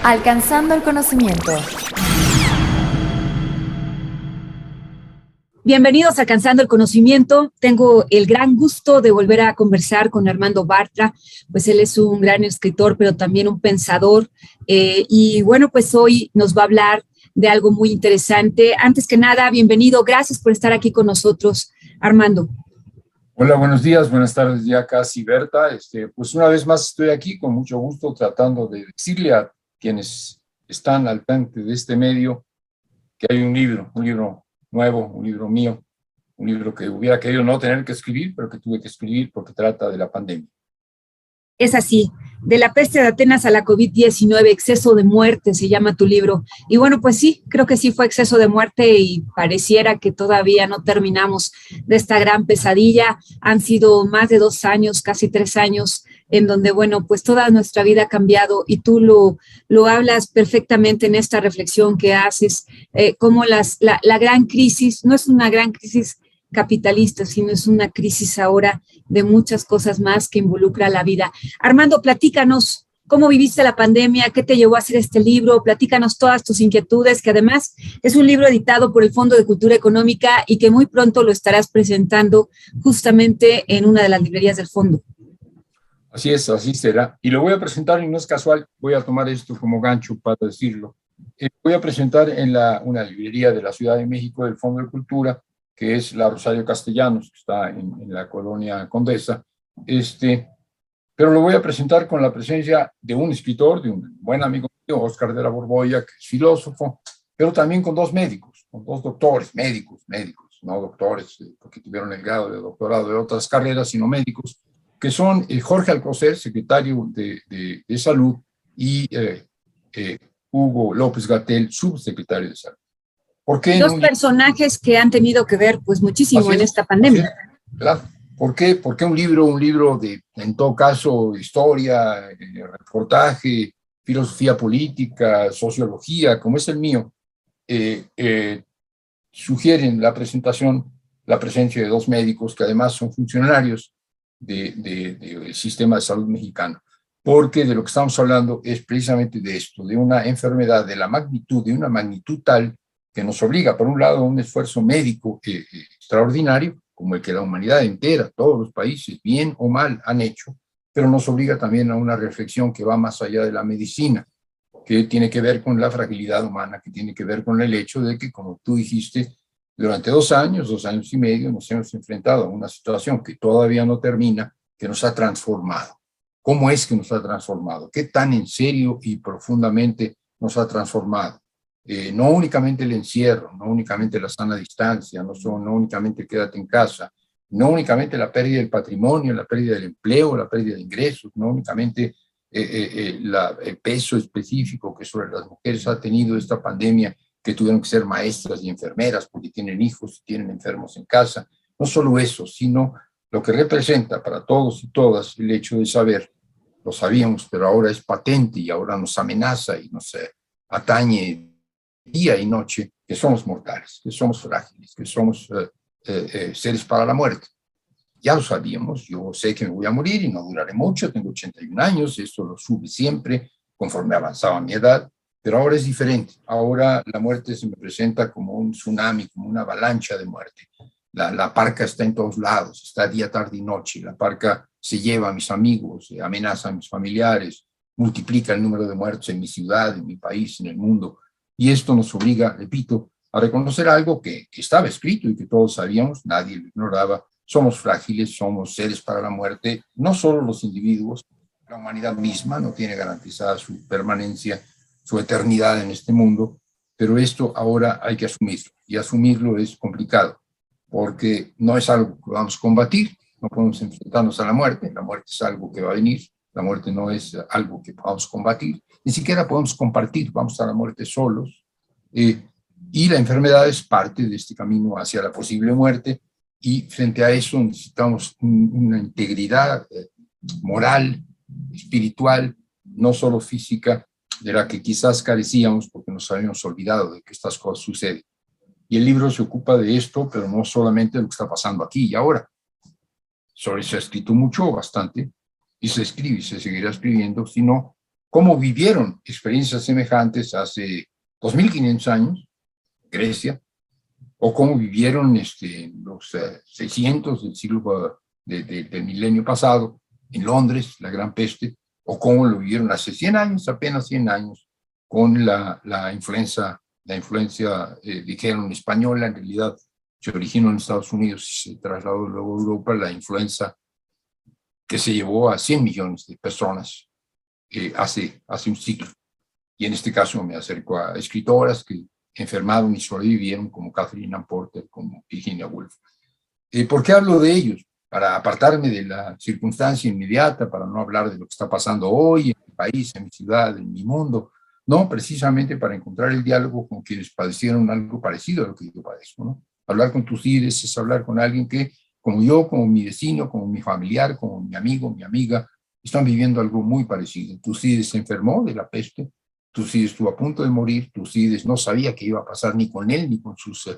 Alcanzando el conocimiento. Bienvenidos a Alcanzando el Conocimiento. Tengo el gran gusto de volver a conversar con Armando Bartra, pues él es un gran escritor, pero también un pensador. Y bueno, pues hoy nos va a hablar de algo muy interesante. Antes que nada, bienvenido. Gracias por estar aquí con nosotros, Armando. Hola, buenos días, buenas tardes ya casi, Berta. Pues una vez más estoy aquí con mucho gusto tratando de decirle a quienes están al frente de este medio que hay un libro nuevo, un libro mío, un libro que hubiera querido no tener que escribir, pero que tuve que escribir porque trata de la pandemia. Es así, de la peste de Atenas a la COVID-19, exceso de muerte, se llama tu libro. Y bueno, pues sí, creo que sí fue exceso de muerte y pareciera que todavía no terminamos de esta gran pesadilla. Han sido más de 2 años, casi 3 años, en donde, bueno, pues toda nuestra vida ha cambiado y tú lo hablas perfectamente en esta reflexión que haces, como la gran crisis, no es una gran crisis capitalista, sino es una crisis ahora de muchas cosas más que involucra la vida. Armando, platícanos cómo viviste la pandemia, qué te llevó a hacer este libro, platícanos todas tus inquietudes, que además es un libro editado por el Fondo de Cultura Económica y que muy pronto lo estarás presentando justamente en una de las librerías del Fondo. Así es, así será. Y lo voy a presentar, y no es casual, voy a tomar esto como gancho para decirlo. Voy a presentar en una librería de la Ciudad de México del Fondo de Cultura, que es la Rosario Castellanos, que está en la colonia Condesa, pero lo voy a presentar con la presencia de un escritor, de un buen amigo mío, Óscar de la Borbolla, que es filósofo, pero también con 2 médicos, con 2 doctores, médicos, no doctores, porque tuvieron el grado de doctorado de otras carreras, sino médicos, que son Jorge Alcocer, secretario de Salud, y Hugo López-Gatell, subsecretario de Salud. ¿Por qué 2 personajes que han tenido que ver pues muchísimo en esta pandemia? Claro. ¿Por qué? Porque un libro de, en todo caso, historia, reportaje, filosofía política, sociología, como es el mío, sugieren la presencia de 2 médicos que además son funcionarios del sistema de salud mexicano. Porque de lo que estamos hablando es precisamente de esto, de una enfermedad de una magnitud tal que nos obliga, por un lado, a un esfuerzo médico extraordinario, como el que la humanidad entera, todos los países, bien o mal, han hecho, pero nos obliga también a una reflexión que va más allá de la medicina, que tiene que ver con la fragilidad humana, que tiene que ver con el hecho de que, como tú dijiste, durante 2 años y medio, nos hemos enfrentado a una situación que todavía no termina, que nos ha transformado. ¿Cómo es que nos ha transformado? ¿Qué tan en serio y profundamente nos ha transformado? No únicamente el encierro, no únicamente la sana distancia, no únicamente quédate en casa, no únicamente la pérdida del patrimonio, la pérdida del empleo, la pérdida de ingresos, no únicamente el peso específico que sobre las mujeres ha tenido esta pandemia, que tuvieron que ser maestras y enfermeras porque tienen hijos y tienen enfermos en casa. No solo eso, sino lo que representa para todos y todas el hecho de saber, lo sabíamos, pero ahora es patente y ahora nos amenaza y nos atañe día y noche, que somos mortales, que somos frágiles, que somos seres para la muerte. Ya lo sabíamos, yo sé que me voy a morir y no duraré mucho, tengo 81 años, esto lo sube siempre conforme avanzaba mi edad, pero ahora es diferente. Ahora la muerte se me presenta como un tsunami, como una avalancha de muerte. La parca está en todos lados, está día, tarde y noche. La parca se lleva a mis amigos, amenaza a mis familiares, multiplica el número de muertos en mi ciudad, en mi país, en el mundo. Y esto nos obliga, repito, a reconocer algo que estaba escrito y que todos sabíamos, nadie lo ignoraba. Somos frágiles, somos seres para la muerte, no solo los individuos, la humanidad misma no tiene garantizada su permanencia, su eternidad en este mundo, pero esto ahora hay que asumirlo, y asumirlo es complicado, porque no es algo que vamos a combatir, no podemos enfrentarnos a la muerte es algo que va a venir, la muerte no es algo que podamos combatir, ni siquiera podemos compartir, vamos a la muerte solos, y la enfermedad es parte de este camino hacia la posible muerte, y frente a eso necesitamos una integridad moral, espiritual, no solo física, de la que quizás carecíamos porque nos habíamos olvidado de que estas cosas suceden. Y el libro se ocupa de esto, pero no solamente de lo que está pasando aquí y ahora. Sobre eso se ha escrito mucho, bastante, y se escribe y se seguirá escribiendo, sino cómo vivieron experiencias semejantes hace 2500 años, Grecia, o cómo vivieron los 600 del siglo del milenio pasado, en Londres, la Gran Peste, o cómo lo vivieron hace 100 años, apenas 100 años, con la influencia, dijeron española, en realidad se originó en Estados Unidos y se trasladó luego a Europa, la influenza que se llevó a 100 millones de personas hace un siglo. Y en este caso me acerco a escritoras que enfermaron y sobrevivieron, como Catherine Ann Porter, como Virginia Woolf. ¿Por qué hablo de ellos? Para apartarme de la circunstancia inmediata, para no hablar de lo que está pasando hoy en mi país, en mi ciudad, en mi mundo. No, precisamente para encontrar el diálogo con quienes padecieron algo parecido a lo que yo padezco, ¿no? Hablar con Tucídides es hablar con alguien que, como yo, como mi vecino, como mi familiar, como mi amigo, mi amiga, están viviendo algo muy parecido. Tucídides se enfermó de la peste, Tucídides estuvo a punto de morir, Tucídides no sabía qué iba a pasar ni con él ni con sus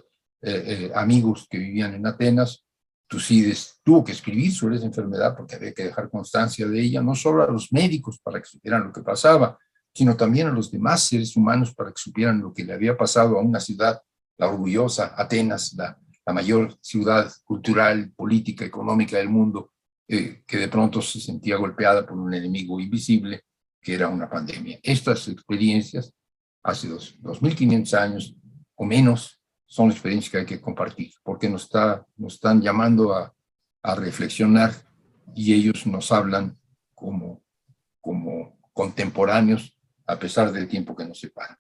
amigos que vivían en Atenas. Tucídides tuvo que escribir sobre esa enfermedad porque había que dejar constancia de ella, no solo a los médicos para que supieran lo que pasaba, sino también a los demás seres humanos para que supieran lo que le había pasado a una ciudad, la orgullosa Atenas, la mayor ciudad cultural, política, económica del mundo, que de pronto se sentía golpeada por un enemigo invisible, que era una pandemia. Estas experiencias, hace 2500 años o menos, son experiencias que hay que compartir, porque nos están llamando a reflexionar y ellos nos hablan como contemporáneos a pesar del tiempo que nos separa.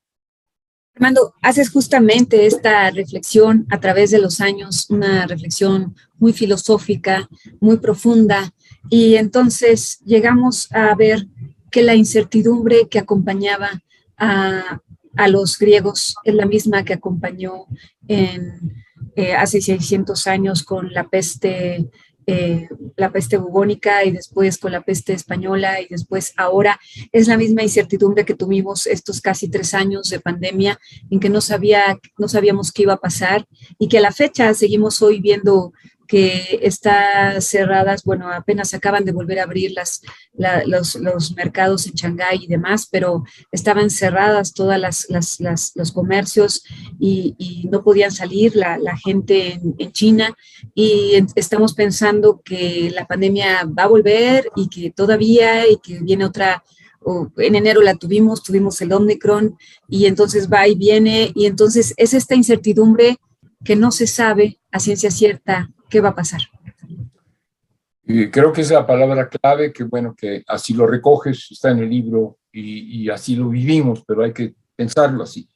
Armando, haces justamente esta reflexión a través de los años, una reflexión muy filosófica, muy profunda, y entonces llegamos a ver que la incertidumbre que acompañaba a los griegos es la misma que acompañó hace 600 años con la peste bubónica y después con la peste española y después ahora es la misma incertidumbre que tuvimos estos casi 3 años de pandemia en que no sabíamos qué iba a pasar y que a la fecha seguimos hoy viendo que está cerradas, bueno, apenas acaban de volver a abrir los mercados en Shanghái y demás, pero estaban cerradas todas los comercios y no podían salir la gente en China y estamos pensando que la pandemia va a volver y que todavía y que viene otra. En enero la tuvimos el Omicron y entonces va y viene y entonces es esta incertidumbre que no se sabe a ciencia cierta qué va a pasar. Creo que es la palabra clave, que bueno, que así lo recoges, está en el libro y así lo vivimos, pero hay que pensarlo así.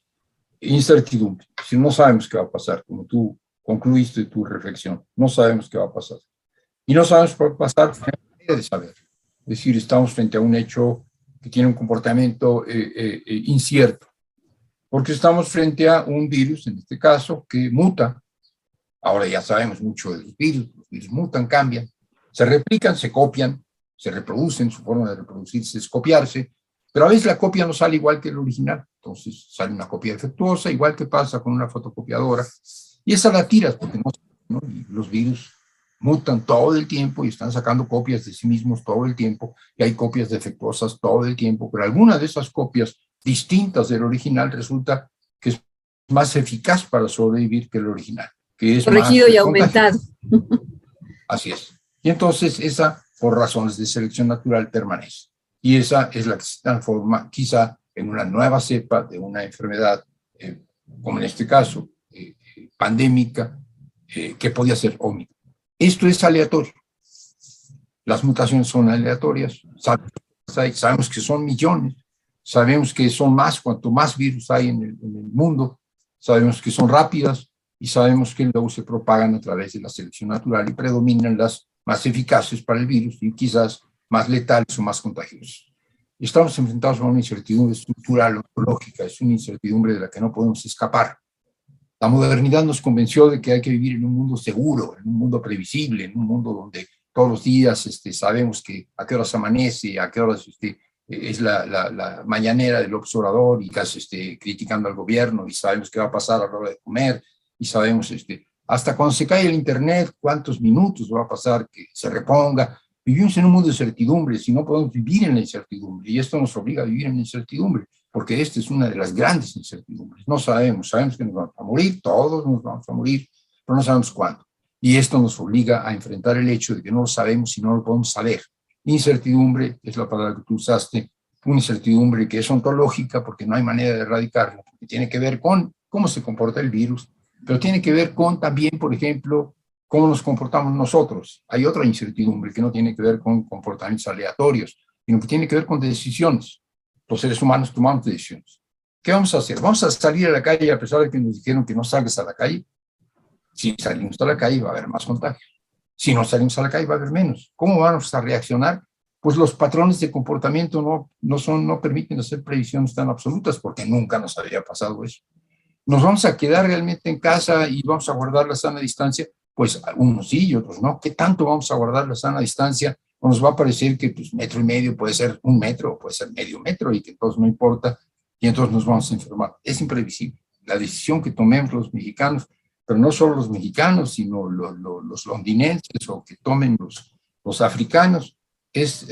Incertidumbre, si no sabemos qué va a pasar, como tú concluiste tu reflexión, no sabemos qué va a pasar. Y no sabemos qué va a pasar, no hay manera de saber. Es decir, estamos frente a un hecho que tiene un comportamiento incierto, porque estamos frente a un virus, en este caso, que muta. Ahora ya sabemos mucho de los virus mutan, cambian, se replican, se copian, se reproducen, su forma de reproducirse es copiarse, pero a veces la copia no sale igual que el original, entonces sale una copia defectuosa, igual que pasa con una fotocopiadora, y esa la tiras porque ¿no? Y los virus mutan todo el tiempo y están sacando copias de sí mismos todo el tiempo, y hay copias defectuosas todo el tiempo, pero alguna de esas copias distintas del original resulta que es más eficaz para sobrevivir que el original. Que es corregido y aumentado. Así es. Y entonces esa, por razones de selección natural, permanece. Y esa es la que se transforma quizá en una nueva cepa de una enfermedad, como en este caso, pandémica, que podía ser Omicron. Esto es aleatorio. Las mutaciones son aleatorias. Sabemos que son millones. Sabemos que son más, cuanto más virus hay en el mundo. Sabemos que son rápidas. Y sabemos que luego se propagan a través de la selección natural y predominan las más eficaces para el virus y quizás más letales o más contagiosas. Estamos enfrentados a una incertidumbre estructural, ontológica, es una incertidumbre de la que no podemos escapar. La modernidad nos convenció de que hay que vivir en un mundo seguro, en un mundo previsible, en un mundo donde todos los días sabemos que a qué horas amanece, a qué horas es la mañanera del observador y casi criticando al gobierno y sabemos qué va a pasar a la hora de comer. Y sabemos hasta cuando se cae el internet, cuántos minutos va a pasar que se reponga. Vivimos en un mundo de incertidumbres y no podemos vivir en la incertidumbre, y esto nos obliga a vivir en la incertidumbre, porque esta es una de las grandes incertidumbres. No sabemos que nos vamos a morir, todos nos vamos a morir, pero no sabemos cuándo. Y esto nos obliga a enfrentar el hecho de que no lo sabemos y no lo podemos saber. Incertidumbre es la palabra que tú usaste, una incertidumbre que es ontológica porque no hay manera de erradicarla, porque tiene que ver con cómo se comporta el virus, pero tiene que ver con también, por ejemplo, cómo nos comportamos nosotros. Hay otra incertidumbre que no tiene que ver con comportamientos aleatorios, sino que tiene que ver con decisiones. Los seres humanos tomamos decisiones. ¿Qué vamos a hacer? ¿Vamos a salir a la calle a pesar de que nos dijeron que no salgas a la calle? Si salimos a la calle va a haber más contagios. Si no salimos a la calle va a haber menos. ¿Cómo vamos a reaccionar? Pues los patrones de comportamiento no permiten hacer previsiones tan absolutas porque nunca nos había pasado eso. ¿Nos vamos a quedar realmente en casa y vamos a guardar la sana distancia? Pues unos sí y otros no. ¿Qué tanto vamos a guardar la sana distancia? O nos va a parecer que pues, 1,5 metros puede ser 1 metro, puede ser medio metro y que entonces no importa y entonces nos vamos a enfermar. Es imprevisible. La decisión que tomemos los mexicanos, pero no solo los mexicanos, sino los londinenses o que tomen los africanos, es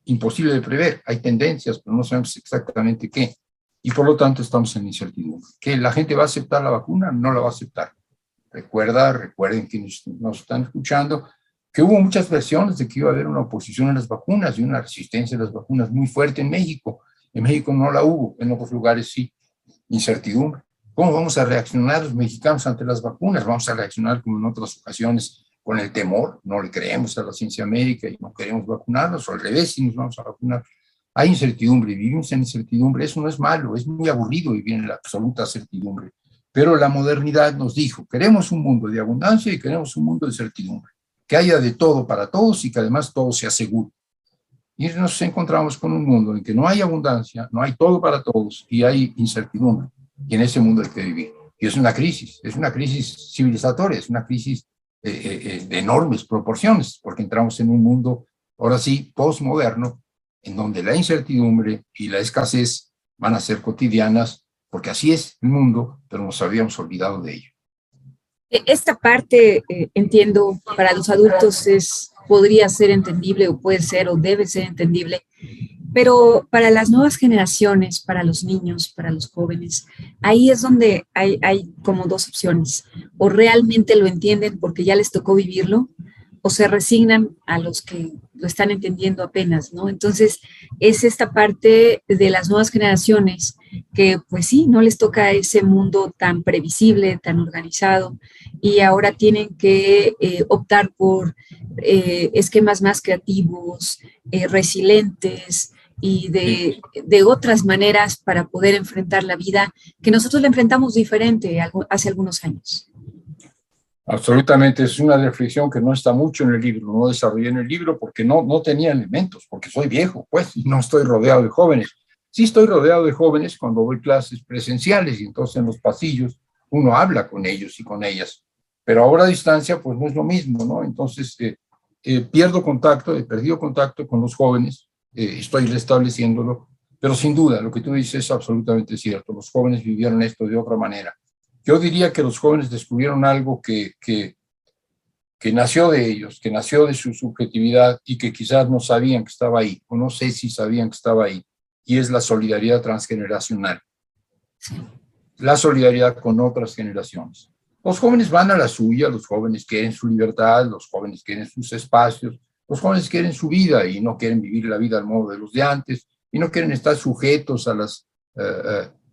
imposible de prever. Hay tendencias, pero no sabemos exactamente qué. Y por lo tanto estamos en incertidumbre. ¿Que la gente va a aceptar la vacuna? No la va a aceptar. Recuerden que nos están escuchando, que hubo muchas versiones de que iba a haber una oposición a las vacunas y una resistencia a las vacunas muy fuerte en México. En México no la hubo, en otros lugares sí. Incertidumbre. ¿Cómo vamos a reaccionar los mexicanos ante las vacunas? ¿Vamos a reaccionar como en otras ocasiones con el temor? No le creemos a la ciencia médica y no queremos vacunarnos, o al revés, si nos vamos a vacunar. Hay incertidumbre, vivimos en incertidumbre, eso no es malo, es muy aburrido vivir en la absoluta certidumbre. Pero la modernidad nos dijo, queremos un mundo de abundancia y queremos un mundo de certidumbre, que haya de todo para todos y que además todo sea seguro. Y nos encontramos con un mundo en que no hay abundancia, no hay todo para todos y hay incertidumbre. Y en ese mundo hay que vivir. Y es una crisis civilizatoria, es una crisis de enormes proporciones, porque entramos en un mundo, ahora sí, postmoderno, en donde la incertidumbre y la escasez van a ser cotidianas, porque así es el mundo, pero nos habíamos olvidado de ello. Esta parte, entiendo, para los adultos podría ser entendible o puede ser o debe ser entendible, pero para las nuevas generaciones, para los niños, para los jóvenes, ahí es donde hay como dos opciones. O realmente lo entienden porque ya les tocó vivirlo, o se resignan a los que lo están entendiendo apenas, ¿no? Entonces, es esta parte de las nuevas generaciones que, pues sí, no les toca ese mundo tan previsible, tan organizado, y ahora tienen que optar por esquemas más creativos, resilientes, y de otras maneras para poder enfrentar la vida que nosotros la enfrentamos diferente hace algunos años. Absolutamente, es una reflexión que no está mucho en el libro, no desarrollé en el libro porque no tenía elementos, porque soy viejo, pues, y no estoy rodeado de jóvenes. Sí estoy rodeado de jóvenes cuando doy clases presenciales y entonces en los pasillos uno habla con ellos y con ellas, pero ahora a distancia pues no es lo mismo, ¿no? Entonces he perdido contacto con los jóvenes, estoy restableciéndolo, pero sin duda lo que tú dices es absolutamente cierto, los jóvenes vivieron esto de otra manera. Yo diría que los jóvenes descubrieron algo que nació de ellos, que nació de su subjetividad y que quizás no sabían que estaba ahí, o no sé si sabían que estaba ahí, y es la solidaridad transgeneracional, la solidaridad con otras generaciones. Los jóvenes van a la suya, los jóvenes quieren su libertad, los jóvenes quieren sus espacios, los jóvenes quieren su vida y no quieren vivir la vida al modo de los de antes, y no quieren estar sujetos a las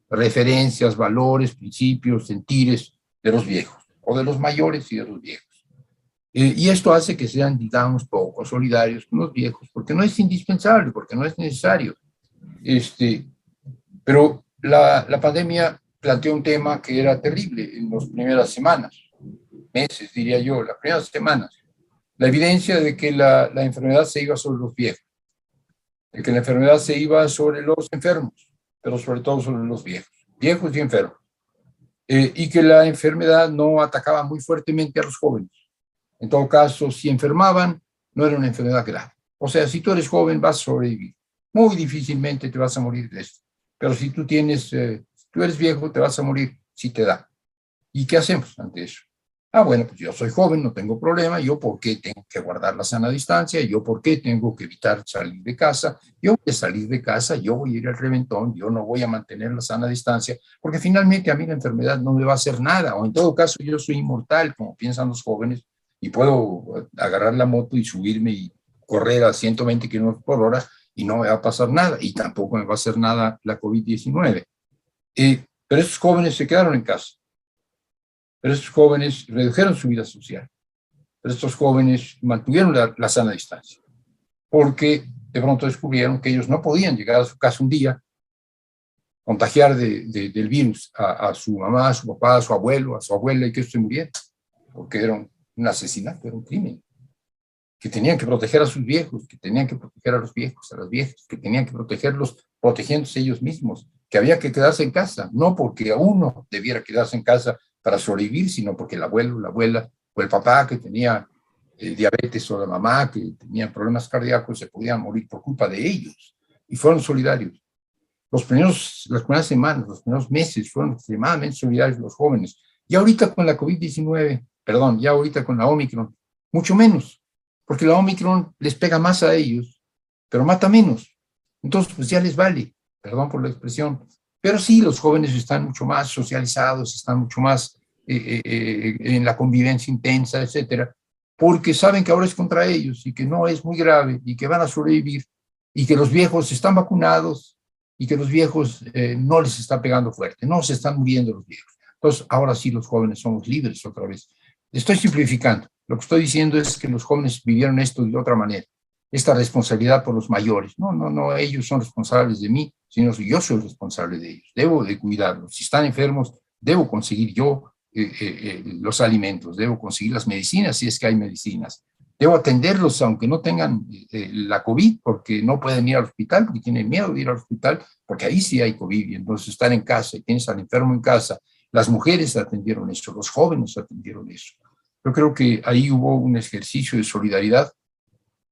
referencias, valores, principios, sentires de los viejos, o de los mayores y de los viejos. Y esto hace que sean, digamos, poco solidarios con los viejos, porque no es indispensable, porque no es necesario. Pero la pandemia planteó un tema que era terrible en las primeras semanas, meses, diría yo, las primeras semanas. La evidencia de que la enfermedad se iba sobre los viejos, de que la enfermedad se iba sobre los enfermos, pero sobre todo sobre los viejos y enfermos, y que la enfermedad no atacaba muy fuertemente a los jóvenes. En todo caso, si enfermaban, no era una enfermedad grave. O sea, si tú eres joven, vas a sobrevivir. Muy difícilmente te vas a morir de esto. Pero si tú eres viejo, te vas a morir si te da. ¿Y qué hacemos ante eso? Ah, bueno, pues yo soy joven, no tengo problema, yo por qué tengo que guardar la sana distancia, yo por qué tengo que evitar salir de casa, yo voy a salir de casa, yo voy a ir al reventón, yo no voy a mantener la sana distancia, porque finalmente a mí la enfermedad no me va a hacer nada, o en todo caso yo soy inmortal, como piensan los jóvenes, y puedo agarrar la moto y subirme y correr a 120 kilómetros por hora y no me va a pasar nada, y tampoco me va a hacer nada la COVID-19. Pero esos jóvenes se quedaron en casa. Pero estos jóvenes redujeron su vida social, pero estos jóvenes mantuvieron la sana distancia, porque de pronto descubrieron que ellos no podían llegar a su casa un día, contagiar del virus a su mamá, a su papá, a su abuelo, a su abuela, y que se murieran, porque era un asesinato, era un crimen, que tenían que proteger a sus viejos, que tenían que proteger a los viejos, a las viejas, que tenían que protegerlos protegiéndose ellos mismos, que había que quedarse en casa, no porque uno debiera quedarse en casa para sobrevivir, sino porque el abuelo, la abuela o el papá que tenía diabetes o la mamá que tenía problemas cardíacos se podían morir por culpa de ellos. Y fueron solidarios. Las primeras semanas, los primeros meses fueron extremadamente solidarios los jóvenes. Y ahorita con la COVID-19, perdón, ya ahorita con la Omicron, mucho menos, porque la Omicron les pega más a ellos, pero mata menos. Entonces, pues ya les vale, perdón por la expresión. Pero sí, los jóvenes están mucho más socializados, están mucho más en la convivencia intensa, etcétera, porque saben que ahora es contra ellos y que no es muy grave y que van a sobrevivir y que los viejos están vacunados y que los viejos no les está pegando fuerte, no se están muriendo los viejos. Entonces, ahora sí los jóvenes somos libres otra vez. Estoy simplificando. Lo que estoy diciendo es que los jóvenes vivieron esto de otra manera. Esta responsabilidad por los mayores. No, ellos son responsables de mí, sino yo soy responsable de ellos. Debo de cuidarlos. Si están enfermos, debo conseguir yo los alimentos, debo conseguir las medicinas si es que hay medicinas. Debo atenderlos aunque no tengan la COVID, porque no pueden ir al hospital, porque tienen miedo de ir al hospital, porque ahí sí hay COVID, y entonces están en casa y tienes al enfermo en casa. Las mujeres atendieron eso, los jóvenes atendieron eso. Yo creo que ahí hubo un ejercicio de solidaridad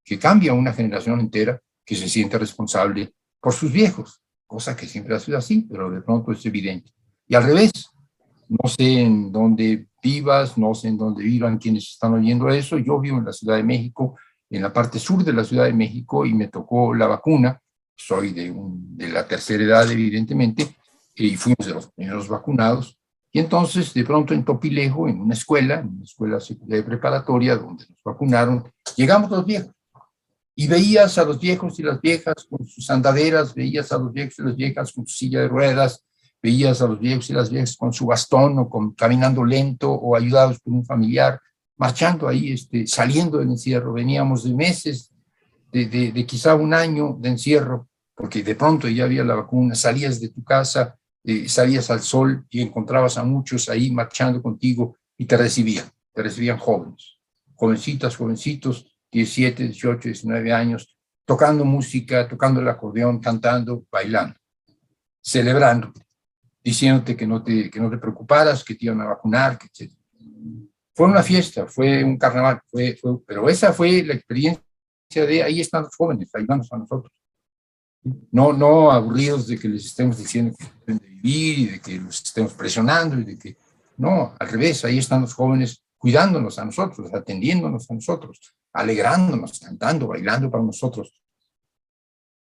que cambia a una generación entera que se siente responsable por sus viejos, cosa que siempre ha sido así, pero de pronto es evidente. Y al revés, no sé en dónde vivas, no sé en dónde vivan quienes están oyendo eso. Yo vivo en la Ciudad de México, en la parte sur de la Ciudad de México, y me tocó la vacuna. Soy de la tercera edad, evidentemente, y fuimos de los primeros vacunados. Y entonces, de pronto, en Topilejo, en una escuela secundaria preparatoria, donde nos vacunaron, llegamos los viejos. Y veías a los viejos y las viejas con sus andaderas, veías a los viejos y las viejas con su silla de ruedas, veías a los viejos y las viejas con su bastón o caminando lento o ayudados por un familiar, marchando ahí, saliendo del encierro. Veníamos de meses, de quizá un año de encierro, porque de pronto ya había la vacuna, salías de tu casa, salías al sol y encontrabas a muchos ahí marchando contigo y te recibían jóvenes, jovencitas, jovencitos, 17, 18, 19 años, tocando música, tocando el acordeón, cantando, bailando, celebrando, diciéndote que no te preocuparas, que te iban a vacunar, etc. Fue una fiesta, fue un carnaval, pero esa fue la experiencia de ahí están los jóvenes, ayudándonos a nosotros. No aburridos de que les estemos diciendo que deben de vivir y de que los estemos presionando y de que, no, al revés, ahí están los jóvenes cuidándonos a nosotros, atendiéndonos a nosotros, alegrándonos, cantando, bailando para nosotros.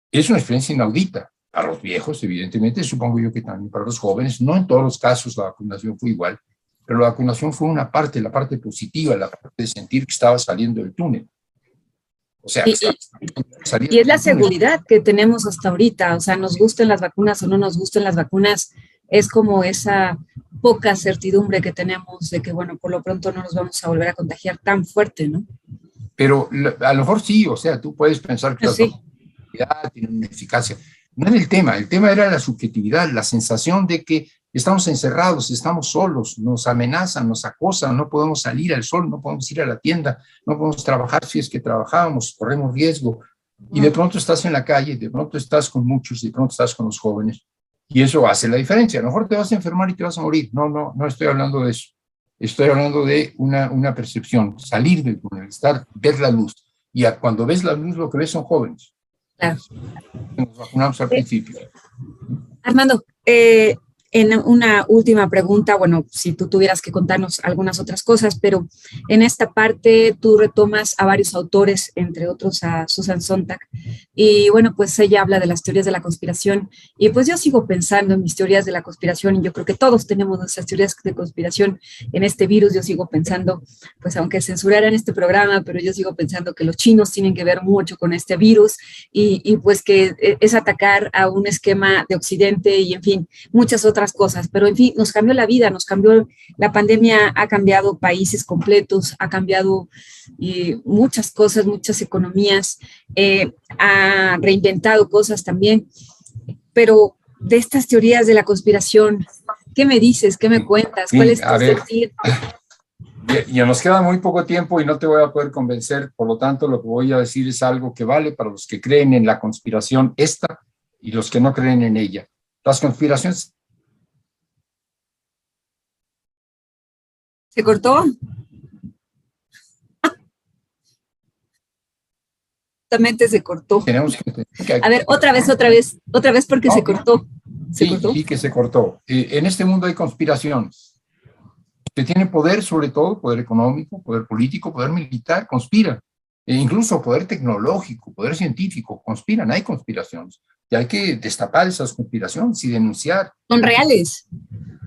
Es una experiencia inaudita. Para los viejos, evidentemente, supongo yo que también para los jóvenes. No en todos los casos la vacunación fue igual, pero la vacunación fue una parte, la parte positiva, la parte de sentir que estaba saliendo del túnel. O sea, y es la seguridad que tenemos hasta ahorita. O sea, nos gusten las vacunas o no nos gusten las vacunas, es como esa poca certidumbre que tenemos de que, bueno, por lo pronto no nos vamos a volver a contagiar tan fuerte, ¿no? Pero a lo mejor sí, o sea, tú puedes pensar que sí, tienen una eficacia. No era el tema era la subjetividad, la sensación de que estamos encerrados, estamos solos, nos amenazan, nos acosan, no podemos salir al sol, no podemos ir a la tienda, no podemos trabajar si es que trabajábamos, corremos riesgo. Y de pronto estás en la calle, de pronto estás con muchos, de pronto estás con los jóvenes, y eso hace la diferencia. A lo mejor te vas a enfermar y te vas a morir. No estoy hablando de eso. Estoy hablando de una percepción, salir del túnel, ver la luz. Y cuando ves la luz, lo que ves son jóvenes. Claro. Nos vacunamos al principio. Armando, En una última pregunta, bueno, si tú tuvieras que contarnos algunas otras cosas, pero en esta parte tú retomas a varios autores, entre otros a Susan Sontag, y bueno, pues ella habla de las teorías de la conspiración, y pues yo sigo pensando en mis teorías de la conspiración, y yo creo que todos tenemos nuestras teorías de conspiración en este virus. Yo sigo pensando, pues aunque censuraran este programa, pero yo sigo pensando que los chinos tienen que ver mucho con este virus, y pues que es atacar a un esquema de Occidente, y en fin, muchas otras cosas, pero en fin, nos cambió la vida, nos cambió, la pandemia ha cambiado países completos, ha cambiado muchas cosas, muchas economías, ha reinventado cosas también, pero de estas teorías de la conspiración, ¿qué me dices? ¿Qué me cuentas? Sí, ¿Cuál es tu a ver, sentir? ya nos queda muy poco tiempo y no te voy a poder convencer, por lo tanto lo que voy a decir es algo que vale para los que creen en la conspiración esta y los que no creen en ella. Las conspiraciones... ¿Se cortó? Justamente se cortó. Tenemos que... A ver, otra vez porque se cortó. ¿Se cortó? Sí, que se cortó. En este mundo hay conspiraciones. Que tienen poder, sobre todo, poder económico, poder político, poder militar, conspiran. E incluso poder tecnológico, poder científico, conspiran, hay conspiraciones. Y hay que destapar esas conspiraciones y denunciar. Son reales.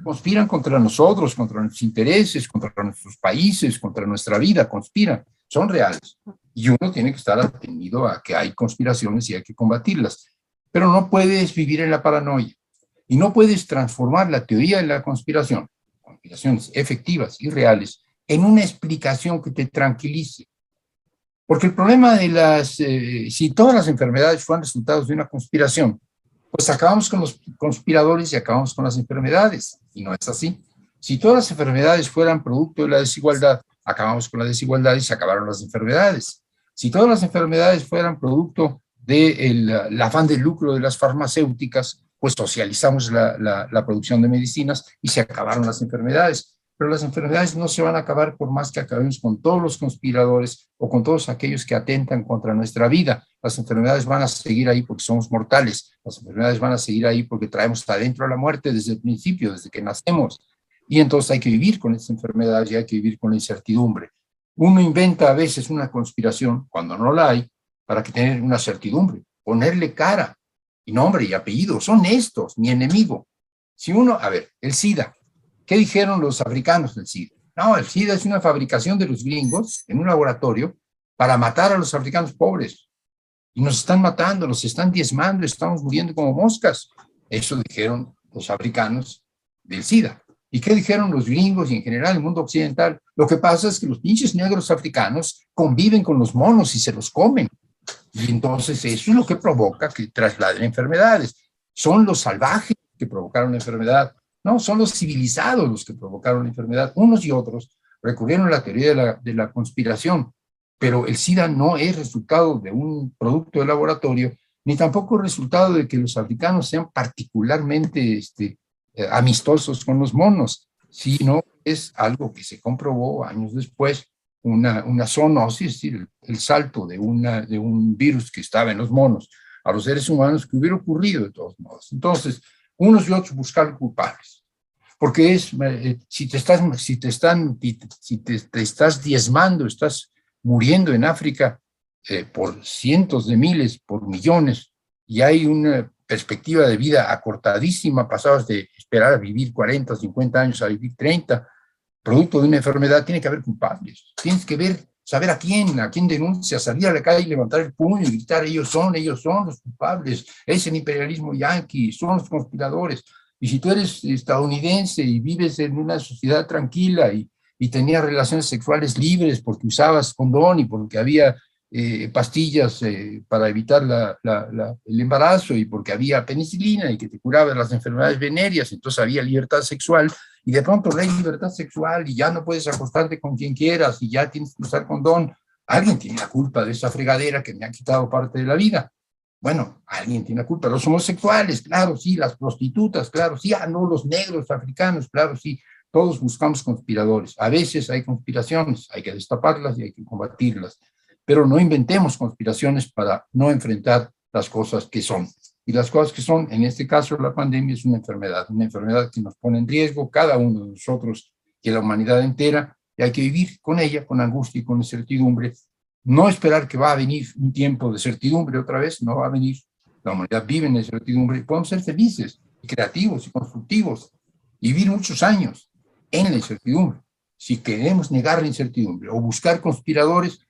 Conspiran contra nosotros, contra nuestros intereses, contra nuestros países, contra nuestra vida, conspiran. Son reales. Y uno tiene que estar atenido a que hay conspiraciones y hay que combatirlas. Pero no puedes vivir en la paranoia. Y no puedes transformar la teoría de la conspiraciones efectivas y reales, en una explicación que te tranquilice. Porque el problema de si todas las enfermedades fueran resultados de una conspiración, pues acabamos con los conspiradores y acabamos con las enfermedades, y no es así. Si todas las enfermedades fueran producto de la desigualdad, acabamos con la desigualdad y se acabaron las enfermedades. Si todas las enfermedades fueran producto del afán de lucro de las farmacéuticas, pues socializamos la producción de medicinas y se acabaron las enfermedades. Pero las enfermedades no se van a acabar por más que acabemos con todos los conspiradores o con todos aquellos que atentan contra nuestra vida. Las enfermedades van a seguir ahí porque somos mortales. Las enfermedades van a seguir ahí porque traemos adentro la muerte desde el principio, desde que nacemos. Y entonces hay que vivir con esta enfermedad y hay que vivir con la incertidumbre. Uno inventa a veces una conspiración, cuando no la hay, para que tener una certidumbre, ponerle cara y nombre y apellido. Son estos, mi enemigo. Si uno, a ver, el SIDA. ¿Qué dijeron los africanos del SIDA? No, el SIDA es una fabricación de los gringos en un laboratorio para matar a los africanos pobres. Y nos están matando, nos están diezmando, estamos muriendo como moscas. Eso dijeron los africanos del SIDA. ¿Y qué dijeron los gringos y en general el mundo occidental? Lo que pasa es que los pinches negros africanos conviven con los monos y se los comen. Y entonces eso es lo que provoca que trasladen enfermedades. Son los salvajes que provocaron la enfermedad. No, son los civilizados los que provocaron la enfermedad. Unos y otros recurrieron a la teoría de la conspiración, pero el SIDA no es resultado de un producto de laboratorio, ni tampoco resultado de que los africanos sean particularmente amistosos con los monos, sino es algo que se comprobó años después, una zoonosis, es decir, el salto de un virus que estaba en los monos a los seres humanos, que hubiera ocurrido de todos modos. Entonces, unos y otros buscar culpables, porque si te estás diezmando, estás muriendo en África por cientos de miles, por millones, y hay una perspectiva de vida acortadísima, pasados de esperar a vivir 40, 50 años a vivir 30, producto de una enfermedad, tiene que haber culpables, tienes que saber a quién denuncia, salir a la calle y levantar el puño y gritar, ellos son los culpables, es el imperialismo yanqui, son los conspiradores. Y si tú eres estadounidense y vives en una sociedad tranquila y tenías relaciones sexuales libres porque usabas condón y porque había pastillas para evitar el embarazo y porque había penicilina y que te curaba las enfermedades venéreas, entonces había libertad sexual, y de pronto no hay libertad sexual y ya no puedes acostarte con quien quieras y ya tienes que usar condón. Alguien tiene la culpa de esa fregadera que me ha quitado parte de la vida. Bueno, alguien tiene la culpa. Los homosexuales, claro, sí. Las prostitutas, claro, sí. No, los negros africanos, claro, sí. Todos buscamos conspiradores. A veces hay conspiraciones, hay que destaparlas y hay que combatirlas. Pero no inventemos conspiraciones para no enfrentar las cosas que son. y las cosas que son, en este caso la pandemia es una enfermedad que nos pone en riesgo, cada uno de nosotros y la humanidad entera, y hay que vivir con ella, con angustia y con incertidumbre. No esperar que va a venir un tiempo de certidumbre otra vez, no va a venir. La humanidad vive en incertidumbre y podemos ser felices y creativos y constructivos y vivir muchos años en la incertidumbre. Si queremos negar la incertidumbre o buscar conspiradores,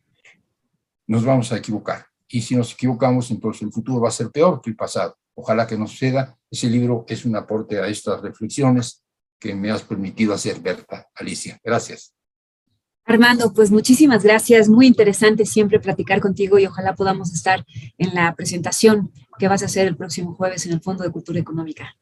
nos vamos a equivocar. Y si nos equivocamos, entonces el futuro va a ser peor que el pasado. Ojalá que no suceda. Ese libro es un aporte a estas reflexiones que me has permitido hacer, Berta, Alicia. Gracias. Armando, pues muchísimas gracias. Muy interesante siempre platicar contigo y ojalá podamos estar en la presentación que vas a hacer el próximo jueves en el Fondo de Cultura Económica.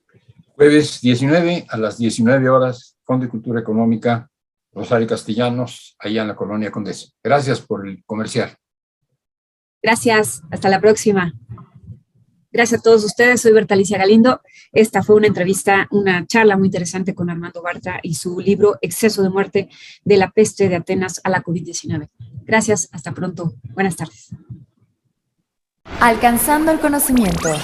Jueves 19 a las 19 horas, Fondo de Cultura Económica, Rosario Castellanos, allá en la Colonia Condesa. Gracias por el comercial. Gracias, hasta la próxima. Gracias a todos ustedes, soy Berta Alicia Galindo. Esta fue una entrevista, una charla muy interesante con Armando Barta y su libro Exceso de muerte, de la peste de Atenas a la COVID-19. Gracias, hasta pronto. Buenas tardes. Alcanzando el conocimiento.